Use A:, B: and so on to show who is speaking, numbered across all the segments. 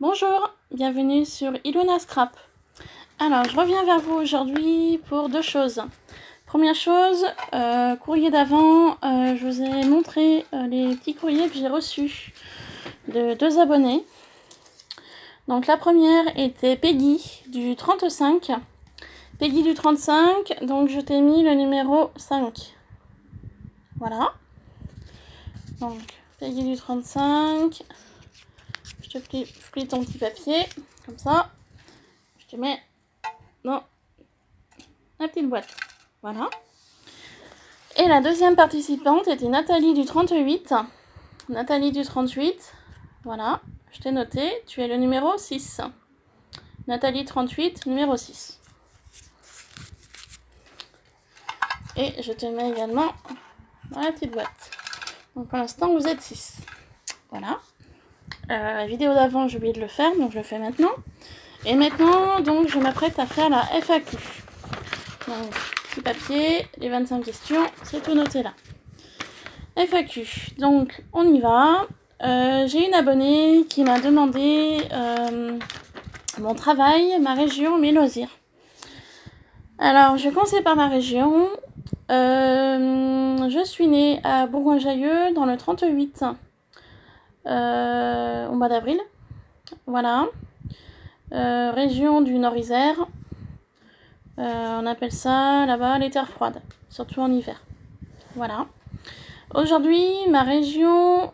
A: Bonjour, bienvenue sur Ilona Scrap. Alors, je reviens vers vous aujourd'hui pour deux choses. Première chose, courrier d'avant, je vous ai montré les petits courriers que j'ai reçus de deux abonnés. Donc la première était Peggy du 35. Peggy du 35, donc je t'ai mis le numéro 5. Voilà. Donc Peggy du 35. Je te plie ton petit papier, comme ça. Je te mets dans la petite boîte. Voilà. Et la deuxième participante était Nathalie du 38. Nathalie du 38. Voilà. Je t'ai noté. Tu es le numéro 6. Nathalie 38, numéro 6. Et je te mets également dans la petite boîte. Donc pour l'instant, vous êtes 6. Voilà. La vidéo d'avant, j'ai oublié de le faire, donc je le fais maintenant. Et maintenant, donc, je m'apprête à faire la FAQ. Donc, petit papier, les 25 questions, c'est tout noté là. FAQ. Donc, on y va. J'ai une abonnée qui m'a demandé mon travail, ma région, mes loisirs. Alors, je commence par ma région. Je suis née à Bourgoin-Jallieu dans le 38. Au mois d'avril. Voilà. Région du Nord-Isère. On appelle ça là-bas les terres froides, surtout en hiver. Voilà. Aujourd'hui, ma région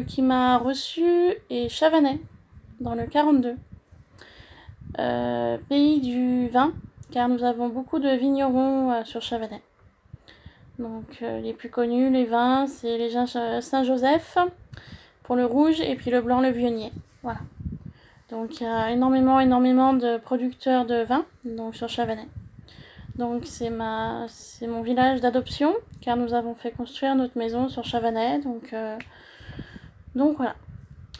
A: qui m'a reçue est Chavanais, dans le 42. Pays du vin, car nous avons beaucoup de vignerons sur Chavanais. Donc les plus connus, les vins, c'est les Saint-Joseph pour le rouge et puis le blanc, le Vionnier. Voilà. Donc il y a énormément de producteurs de vin donc sur Chavanais. Donc c'est mon village d'adoption car nous avons fait construire notre maison sur Chavanais. Donc voilà.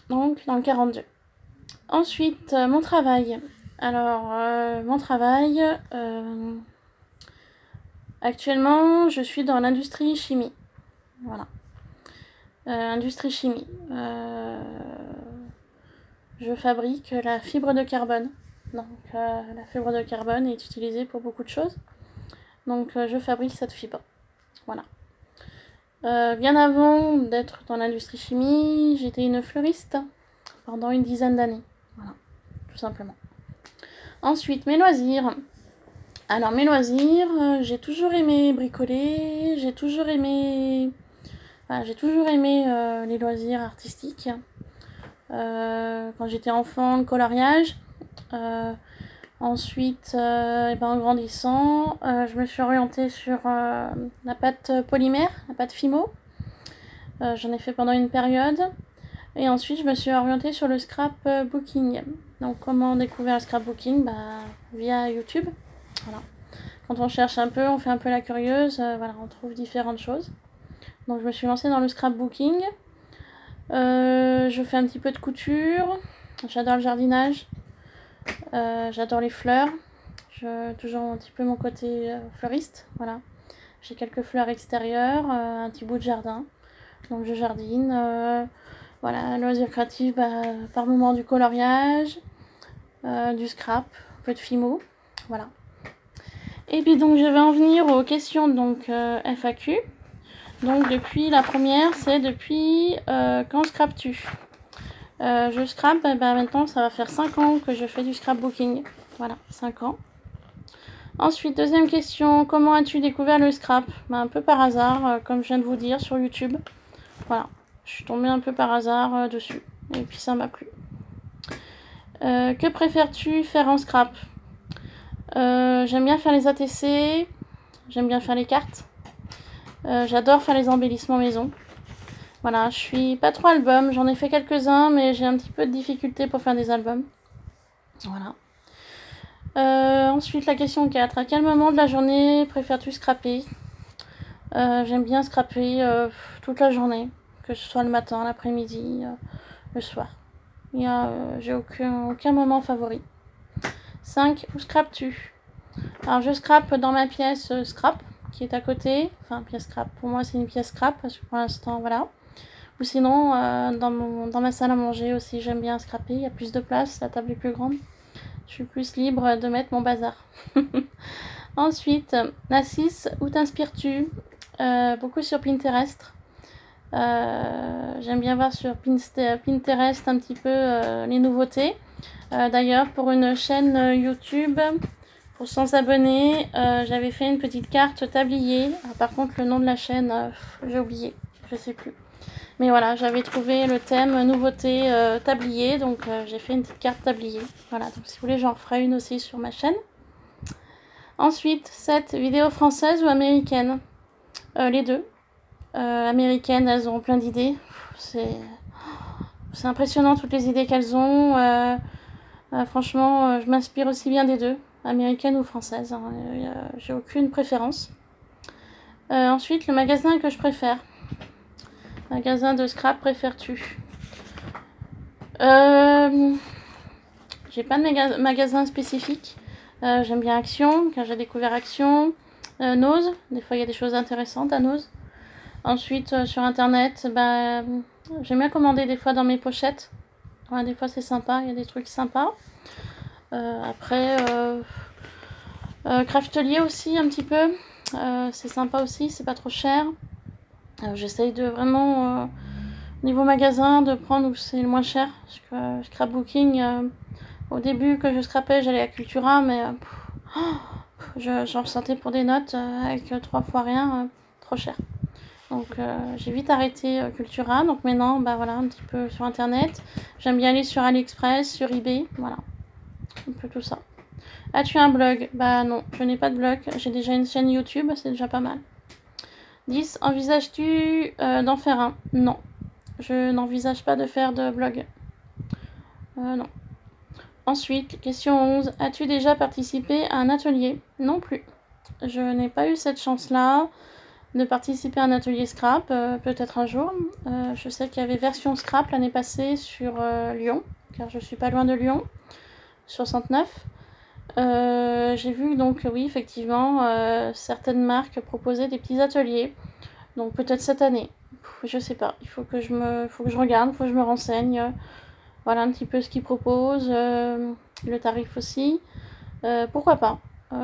A: Donc dans le 42. Ensuite mon travail. Alors mon travail actuellement je suis dans l'industrie chimie. Voilà. Industrie chimie. Je fabrique la fibre de carbone. Donc la fibre de carbone est utilisée pour beaucoup de choses. Donc je fabrique cette fibre. Voilà. Bien avant d'être dans l'industrie chimie, j'étais une fleuriste pendant une dizaine d'années. Voilà, tout simplement. Ensuite, mes loisirs. Alors mes loisirs, j'ai toujours aimé bricoler, j'ai toujours aimé les loisirs artistiques. Quand j'étais enfant, le coloriage. Ensuite, en grandissant, je me suis orientée sur la pâte polymère, la pâte Fimo. J'en ai fait pendant une période. Et ensuite, je me suis orientée sur le scrapbooking. Donc, comment découvrir le scrapbooking? Via YouTube. Voilà. Quand on cherche un peu, on fait un peu la curieuse. Voilà, on trouve différentes choses. Donc, je me suis lancée dans le scrapbooking. Je fais un petit peu de couture. J'adore le jardinage. J'adore les fleurs. Toujours un petit peu mon côté fleuriste. Voilà. J'ai quelques fleurs extérieures, un petit bout de jardin. Donc je jardine. Voilà, loisirs créatifs, par moment du coloriage, du scrap, un peu de fimo. Voilà. Et puis donc je vais en venir aux questions donc FAQ. Donc depuis la première, c'est depuis quand scrapes-tu? Je scrape, maintenant ça va faire 5 ans que je fais du scrapbooking. Voilà, 5 ans. Ensuite, deuxième question, comment as-tu découvert le scrap? Un peu par hasard, comme je viens de vous dire, sur YouTube. Voilà, je suis tombée un peu par hasard dessus. Et puis ça m'a plu. Que préfères-tu faire en scrap? J'aime bien faire les ATC. J'aime bien faire les cartes. J'adore faire les embellissements maison. Voilà, je suis pas trop album, j'en ai fait quelques-uns, mais j'ai un petit peu de difficulté pour faire des albums. Voilà. Ensuite, la question 4. À quel moment de la journée préfères-tu scraper? J'aime bien scraper toute la journée, que ce soit le matin, l'après-midi, le soir. J'ai aucun moment favori. 5. Où scrapes-tu? Alors, je scrape dans ma pièce scrap, qui est à côté. Enfin, pièce scrap. Pour moi, c'est une pièce scrap, parce que pour l'instant, voilà. Ou sinon, dans ma salle à manger aussi, j'aime bien scraper. Il y a plus de place, la table est plus grande. Je suis plus libre de mettre mon bazar. Ensuite, Nassis, où t'inspires-tu? Beaucoup sur Pinterest. J'aime bien voir sur Pinterest un petit peu les nouveautés. D'ailleurs, pour une chaîne YouTube, pour 100 abonnés, j'avais fait une petite carte tablier. Par contre, le nom de la chaîne, j'ai oublié, je sais plus. Mais voilà, j'avais trouvé le thème nouveauté tablier, donc j'ai fait une petite carte tablier. Voilà, donc si vous voulez, j'en referai une aussi sur ma chaîne. Ensuite, cette vidéo française ou américaine? Les deux. Américaines, elles ont plein d'idées. C'est impressionnant toutes les idées qu'elles ont. Franchement, je m'inspire aussi bien des deux, américaine ou française. Hein. J'ai aucune préférence. Ensuite, le magasin que je préfère. Magasin de scrap préfères-tu? J'ai pas de magasin spécifique. J'aime bien Action, quand j'ai découvert Action. Nose, des fois il y a des choses intéressantes à Nose. Ensuite, sur internet, j'aime bien commander des fois dans mes pochettes. Ouais, des fois c'est sympa, il y a des trucs sympas. Après, Craftelier aussi un petit peu. C'est sympa aussi, c'est pas trop cher. J'essaye de vraiment, niveau magasin, de prendre où c'est le moins cher. Parce que scrapbooking, au début que je scrapais, j'allais à Cultura, mais j'en ressentais pour des notes avec 3 fois rien, trop cher. Donc j'ai vite arrêté Cultura. Donc maintenant, voilà, un petit peu sur internet. J'aime bien aller sur AliExpress, sur eBay, voilà. Un peu tout ça. As-tu un blog? Bah non, je n'ai pas de blog. J'ai déjà une chaîne YouTube, c'est déjà pas mal. 10. Envisages-tu d'en faire un? Non. Je n'envisage pas de faire de blog. Non. Ensuite, question 11. As-tu déjà participé à un atelier? Non plus. Je n'ai pas eu cette chance-là de participer à un atelier scrap, peut-être un jour. Je sais qu'il y avait Version Scrap l'année passée sur Lyon, car je suis pas loin de Lyon, sur 69. J'ai vu donc, oui, effectivement, certaines marques proposaient des petits ateliers. Donc peut-être cette année. Je sais pas. Il faut que je regarde, il faut que je me renseigne. Voilà un petit peu ce qu'ils proposent, le tarif aussi. Pourquoi pas?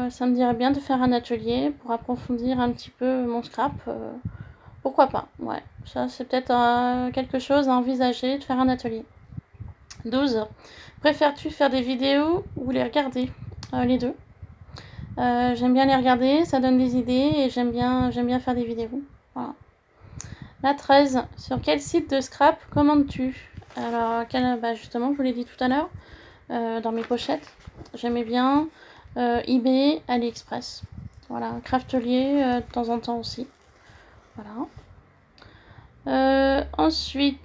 A: Ça me dirait bien de faire un atelier pour approfondir un petit peu mon scrap. Pourquoi pas? Ouais, ça c'est peut-être quelque chose à envisager, de faire un atelier. 12. Préfères-tu faire des vidéos ou les regarder? Les deux. J'aime bien les regarder, ça donne des idées et j'aime bien faire des vidéos. Voilà. La 13. Sur quel site de scrap commandes-tu? Alors, justement, je vous l'ai dit tout à l'heure, dans mes pochettes. J'aimais bien eBay, AliExpress. Voilà, Craftelier de temps en temps aussi. Voilà. Ensuite,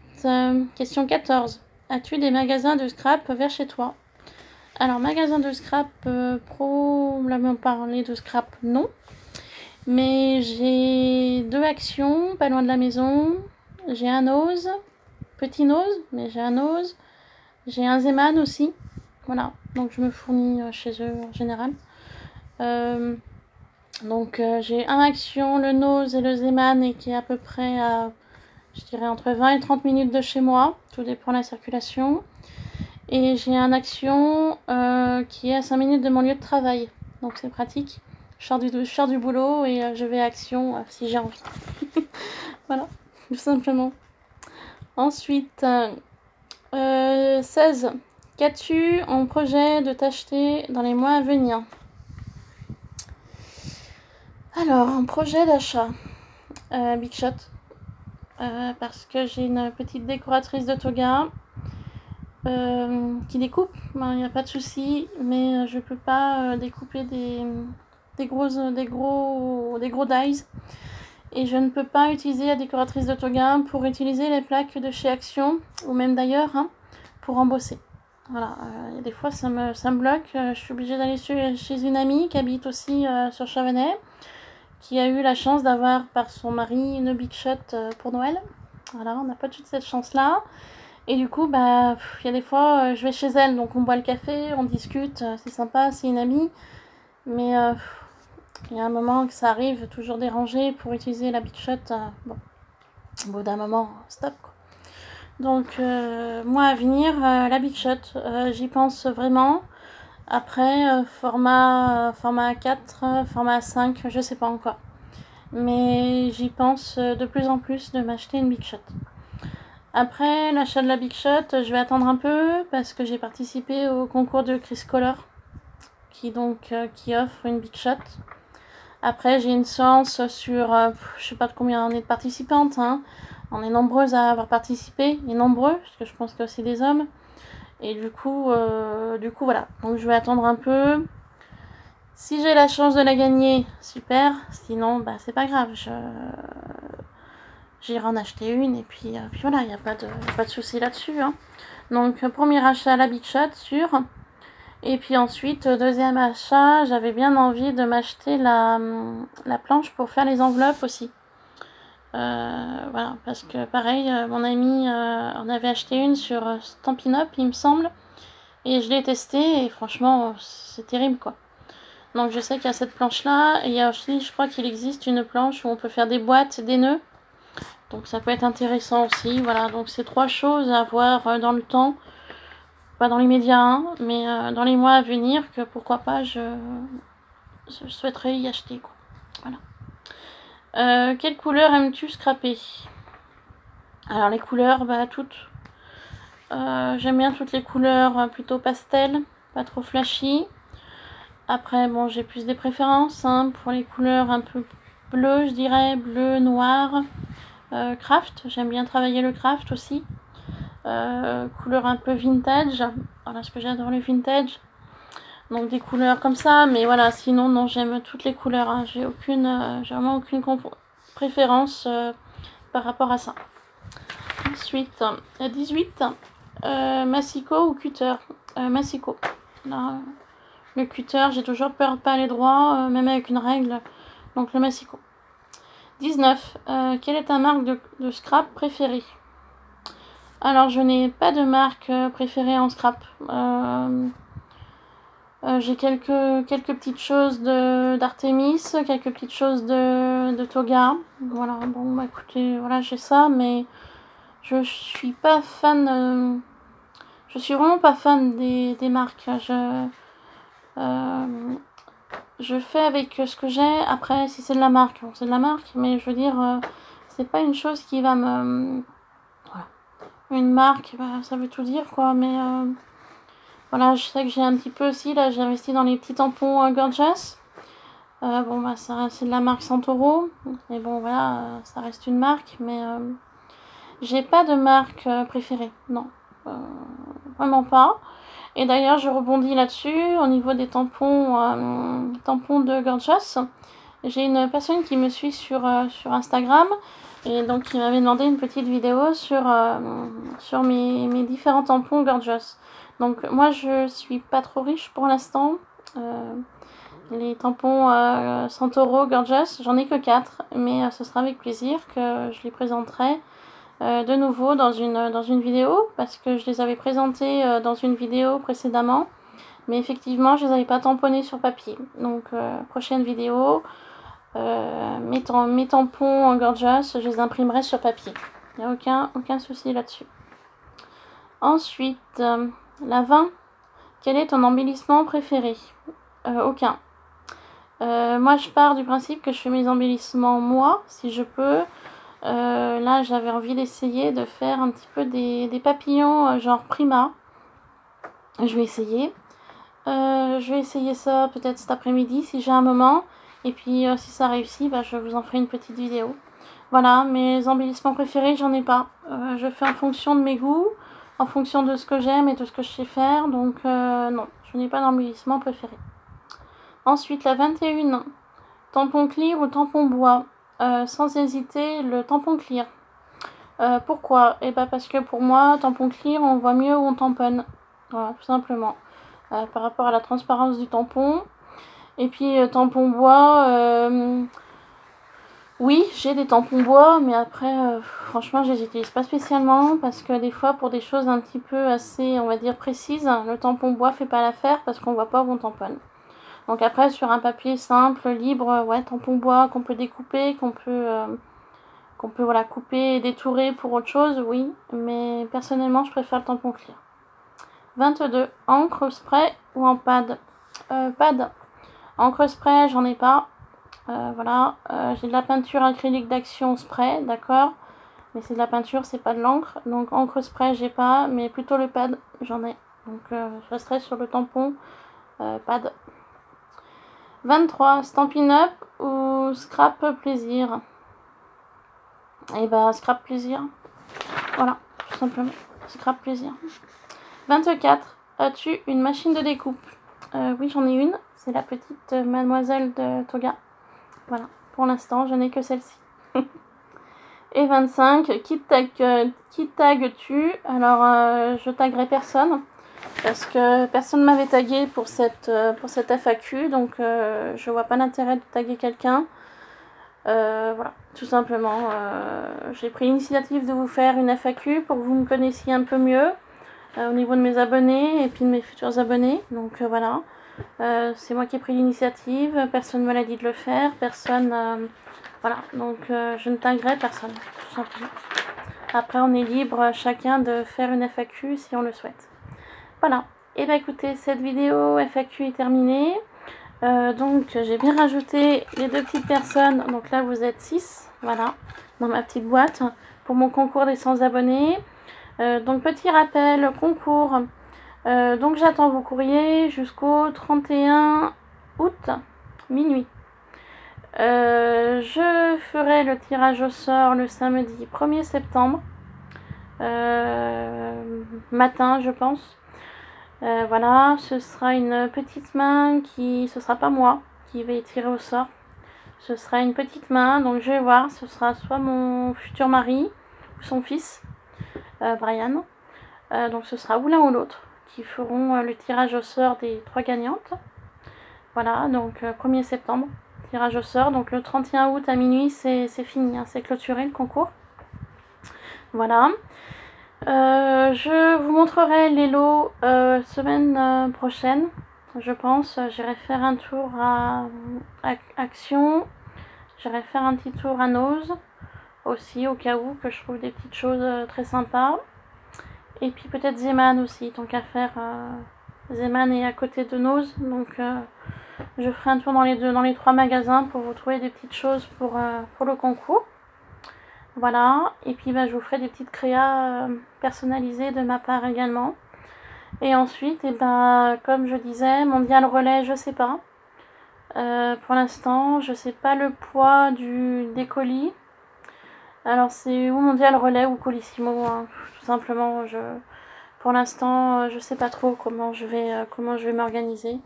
A: question 14. As-tu des magasins de scrap vers chez toi? Alors, magasin de scrap, probablement parler de scrap, non. Mais j'ai 2 Actions, pas loin de la maison. J'ai un Nose, petit Nose, mais j'ai un Nose. J'ai un Zeman aussi. Voilà, donc je me fournis chez eux en général. Donc j'ai un Action, le Nose et le Zeman, et qui est à peu près à, je dirais, entre 20 et 30 minutes de chez moi. Tout dépend de la circulation. Et j'ai un Action qui est à 5 minutes de mon lieu de travail. Donc c'est pratique. Je sors du boulot et je vais à Action si j'ai envie. Voilà, tout simplement. Ensuite, 16. Qu'as-tu en projet de t'acheter dans les mois à venir? Alors, un projet d'achat. Big Shot. Parce que j'ai une petite décoratrice de toga qui découpe. Il n'y a pas de souci, mais je peux pas découper des gros dies. Et je ne peux pas utiliser la décoratrice de toga pour utiliser les plaques de chez Action, ou même d'ailleurs, pour embosser. Voilà, des fois ça me bloque. Je suis obligée d'aller chez une amie qui habite aussi sur Chavenay, qui a eu la chance d'avoir par son mari une Big Shot pour Noël. Voilà, on n'a pas toute cette chance-là. Et du coup, il y a des fois, je vais chez elle, donc on boit le café, on discute, c'est sympa, c'est une amie. Mais il y a un moment que ça arrive, toujours dérangé pour utiliser la Big Shot. Bon, au bout d'un moment, stop, quoi. Donc, moi à venir, la Big Shot, j'y pense vraiment. Après, format A4, format A5, je sais pas encore. Mais j'y pense de plus en plus de m'acheter une Big Shot. Après l'achat de la Big Shot, je vais attendre un peu parce que j'ai participé au concours de Chris Color qui offre une Big Shot. Après, j'ai une séance sur, je sais pas de combien on est de participantes, hein. On est nombreuses à avoir participé, et nombreux, parce que je pense qu'il y a aussi des hommes. Et du coup, voilà. Donc je vais attendre un peu. Si j'ai la chance de la gagner, super. Sinon, bah c'est pas grave. J'irai en acheter une et puis voilà, il n'y a pas de souci là-dessus, hein. Donc premier achat, la Big Shot, sûr. Et puis ensuite, deuxième achat, j'avais bien envie de m'acheter la planche pour faire les enveloppes aussi. Voilà, parce que pareil, mon ami en avait acheté une sur Stampin' Up, il me semble. Et je l'ai testée et franchement, c'est terrible quoi. Donc je sais qu'il y a cette planche-là. Et il y a aussi, je crois qu'il existe une planche où on peut faire des boîtes, des nœuds. Donc ça peut être intéressant aussi. Voilà, donc c'est trois choses à voir dans le temps. Pas dans les médias, hein, mais dans les mois à venir, que pourquoi pas je souhaiterais y acheter, quoi. Voilà. Quelle couleur aimes-tu scraper? Alors les couleurs, bah toutes. J'aime bien toutes les couleurs plutôt pastel, pas trop flashy. Après, bon, j'ai plus des préférences hein, pour les couleurs un peu bleues, je dirais, bleu, noir. Craft, j'aime bien travailler le craft aussi. Couleur un peu vintage. Voilà, parce que j'adore le vintage. Donc des couleurs comme ça, mais voilà, sinon non, j'aime toutes les couleurs. Hein. J'ai vraiment aucune préférence par rapport à ça. Ensuite, 18, massicot ou cutter? Massicot. Là, le cutter, j'ai toujours peur de pas aller droit, même avec une règle. Donc le massicot. 19. Quelle est ta marque de scrap préférée? Alors, je n'ai pas de marque préférée en scrap. J'ai quelques petites choses d'Artemis, quelques petites choses de Toga. Voilà, bon, bah écoutez, voilà, j'ai ça, mais je suis pas fan. Je suis vraiment pas fan des marques. Je fais avec ce que j'ai. Après, si c'est de la marque, bon, c'est de la marque, mais je veux dire, c'est pas une chose qui va me. Voilà. Une marque, bah, ça veut tout dire, quoi, mais. Voilà, je sais que j'ai un petit peu aussi, là, j'ai investi dans les petits tampons Gorgeous. Bon, bah, ça, c'est de la marque Santoro. Mais bon, voilà, ça reste une marque, mais j'ai pas de marque préférée, non. Vraiment pas. Et d'ailleurs, je rebondis là-dessus, au niveau des tampons de Gorgeous. J'ai une personne qui me suit sur Instagram, et donc qui m'avait demandé une petite vidéo sur mes différents tampons Gorgeous. Donc moi je suis pas trop riche pour l'instant. Les tampons Santoro Gorgeous, j'en ai que 4, mais ce sera avec plaisir que je les présenterai de nouveau dans une vidéo, parce que je les avais présentés dans une vidéo précédemment, mais effectivement je les avais pas tamponnés sur papier. Donc prochaine vidéo, mes tampons Gorgeous, je les imprimerai sur papier. Il n'y a aucun souci là-dessus. Ensuite, la 20. Quel est ton embellissement préféré? Aucun. Moi, je pars du principe que je fais mes embellissements moi, si je peux. Là, j'avais envie d'essayer de faire un petit peu des papillons genre Prima. Je vais essayer. Je vais essayer ça peut-être cet après-midi si j'ai un moment. Et puis, si ça réussit, bah, je vous en ferai une petite vidéo. Voilà, mes embellissements préférés, j'en ai pas. Je fais en fonction de mes goûts, en fonction de ce que j'aime et de ce que je sais faire. Donc, non, je n'ai pas d'embellissement préféré. Ensuite, la 21. Tampon clear ou tampon bois? Sans hésiter, le tampon clear. Pourquoi? Eh ben parce que pour moi, tampon clear, on voit mieux où on tamponne. Voilà, tout simplement. Par rapport à la transparence du tampon. Et puis, tampon bois... oui, j'ai des tampons bois, mais après, franchement, je les utilise pas spécialement parce que des fois, pour des choses un petit peu assez, on va dire, précises, le tampon bois fait pas l'affaire parce qu'on voit pas où on tamponne. Donc après, sur un papier simple, libre, ouais, tampon bois qu'on peut découper, qu'on peut qu'on peut voilà, couper et détourer pour autre chose, oui, mais personnellement je préfère le tampon clear. 22. Encre spray ou en pad? Pad. Encre spray, j'en ai pas. Voilà, j'ai de la peinture acrylique d'action spray, d'accord, mais c'est de la peinture, c'est pas de l'encre. Donc encre spray, j'ai pas, mais plutôt le pad, j'en ai. Donc je resterai sur le tampon pad. 23. Stampin' Up ou Scrap Plaisir? Et bah Scrap Plaisir. Voilà, tout simplement. Scrap Plaisir. 24. As-tu une machine de découpe? Oui, j'en ai une. C'est la petite Mademoiselle de Toga. Voilà, pour l'instant, je n'ai que celle-ci. Et 25. Qui tagues-tu? Alors, je taguerai personne. Parce que personne ne m'avait tagué pour cette FAQ. Donc, je vois pas l'intérêt de taguer quelqu'un. Voilà, tout simplement. J'ai pris l'initiative de vous faire une FAQ pour que vous me connaissiez un peu mieux. Au niveau de mes abonnés et puis de mes futurs abonnés. Donc voilà, c'est moi qui ai pris l'initiative, personne ne me l'a dit de le faire, personne... voilà, donc je ne taguerai personne, tout simplement. Après, on est libre chacun de faire une FAQ si on le souhaite. Voilà, et bien écoutez, cette vidéo FAQ est terminée. Donc j'ai bien rajouté les 2 petites personnes, donc là vous êtes 6, voilà, dans ma petite boîte, pour mon concours des 100 abonnés. Donc petit rappel, concours, donc j'attends vos courriers jusqu'au 31 août, minuit. Je ferai le tirage au sort le samedi 1er septembre, matin je pense. Voilà, ce sera une petite main ce sera pas moi qui vais tirer au sort. Ce sera une petite main, donc je vais voir, ce sera soit mon futur mari ou son fils. Brian. Donc ce sera ou l'un ou l'autre qui feront le tirage au sort des 3 gagnantes. Voilà, donc 1er septembre, tirage au sort. Donc le 31 août à minuit, c'est fini, hein, c'est clôturé le concours. Voilà. Je vous montrerai les lots semaine prochaine, je pense. J'irai faire un tour à Action. J'irai faire un petit tour à Nose aussi, au cas où que je trouve des petites choses très sympas. Et puis peut-être Zeman aussi, tant qu'à faire. Zeman est à côté de Nose, donc je ferai un tour dans les 3 magasins pour vous trouver des petites choses pour le concours. Voilà, et puis bah, je vous ferai des petites créas personnalisées de ma part également. Et ensuite, et ben, comme je disais, mondial relais, je sais pas. Pour l'instant, je sais pas le poids des colis. Alors c'est ou mondial relais ou colissimo, hein, tout simplement. Pour l'instant, je sais pas trop comment je vais m'organiser.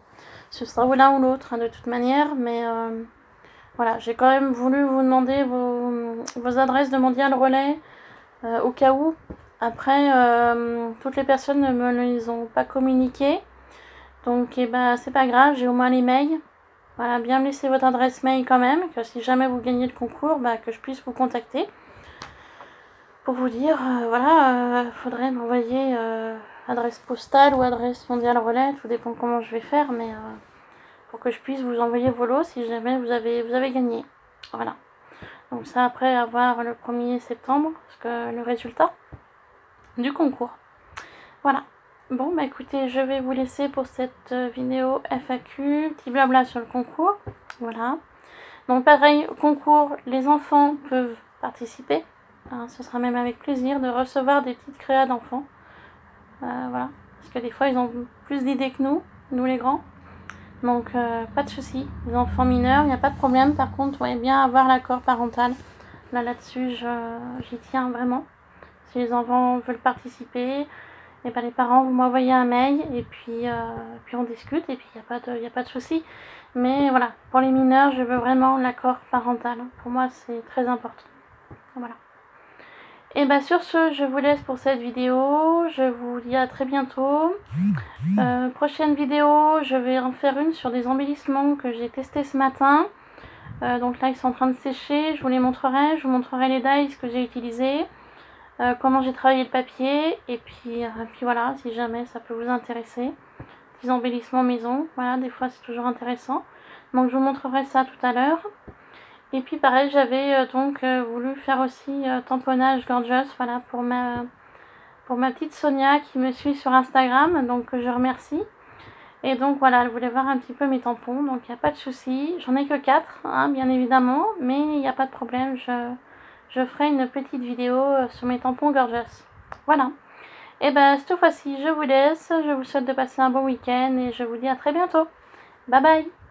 A: Ce sera ou l'un ou l'autre, hein, de toute manière, mais voilà, j'ai quand même voulu vous demander vos adresses de mondial relais au cas où. Après, toutes les personnes ne me les ont pas communiquées, donc eh ben, c'est pas grave, j'ai au moins les mails. Voilà, bien me laisser votre adresse mail quand même, que si jamais vous gagnez le concours, bah, que je puisse vous contacter. Pour vous dire, voilà, faudrait m'envoyer adresse postale ou adresse mondiale relais, tout dépend comment je vais faire, mais pour que je puisse vous envoyer vos lots si jamais vous avez gagné. Voilà. Donc ça après avoir le 1er septembre, parce que le résultat du concours. Voilà. Bon bah écoutez, je vais vous laisser pour cette vidéo FAQ, petit blabla sur le concours. Voilà. Donc pareil, au concours, les enfants peuvent participer. Hein, ce sera même avec plaisir de recevoir des petites créas d'enfants. Voilà. Parce que des fois ils ont plus d'idées que nous les grands. Donc pas de souci. Les enfants mineurs, il n'y a pas de problème. Par contre, ouais, bien avoir l'accord parental. Là-dessus, j'y tiens vraiment. Si les enfants veulent participer, et ben les parents, vous m'envoyez un mail et puis on discute et puis il n'y a pas de souci. Mais voilà, pour les mineurs, je veux vraiment l'accord parental. Pour moi, c'est très important. Voilà. Et bien sur ce, je vous laisse pour cette vidéo. Je vous dis à très bientôt. Prochaine vidéo, je vais en faire une sur des embellissements que j'ai testés ce matin. Donc là, ils sont en train de sécher. Je vous les montrerai. Je vous montrerai les dies que j'ai utilisés. Comment j'ai travaillé le papier. Et puis voilà, si jamais ça peut vous intéresser. Des embellissements maison. Voilà, des fois c'est toujours intéressant. Donc je vous montrerai ça tout à l'heure. Et puis pareil, j'avais donc voulu faire aussi tamponnage gorgeous, voilà, pour ma petite Sonia qui me suit sur Instagram, donc je remercie. Et donc voilà, elle voulait voir un petit peu mes tampons, donc il n'y a pas de souci. J'en ai que 4, hein, bien évidemment, mais il n'y a pas de problème, je ferai une petite vidéo sur mes tampons gorgeous. Voilà. Et ben cette fois-ci, je vous laisse, je vous souhaite de passer un bon week-end et je vous dis à très bientôt. Bye bye.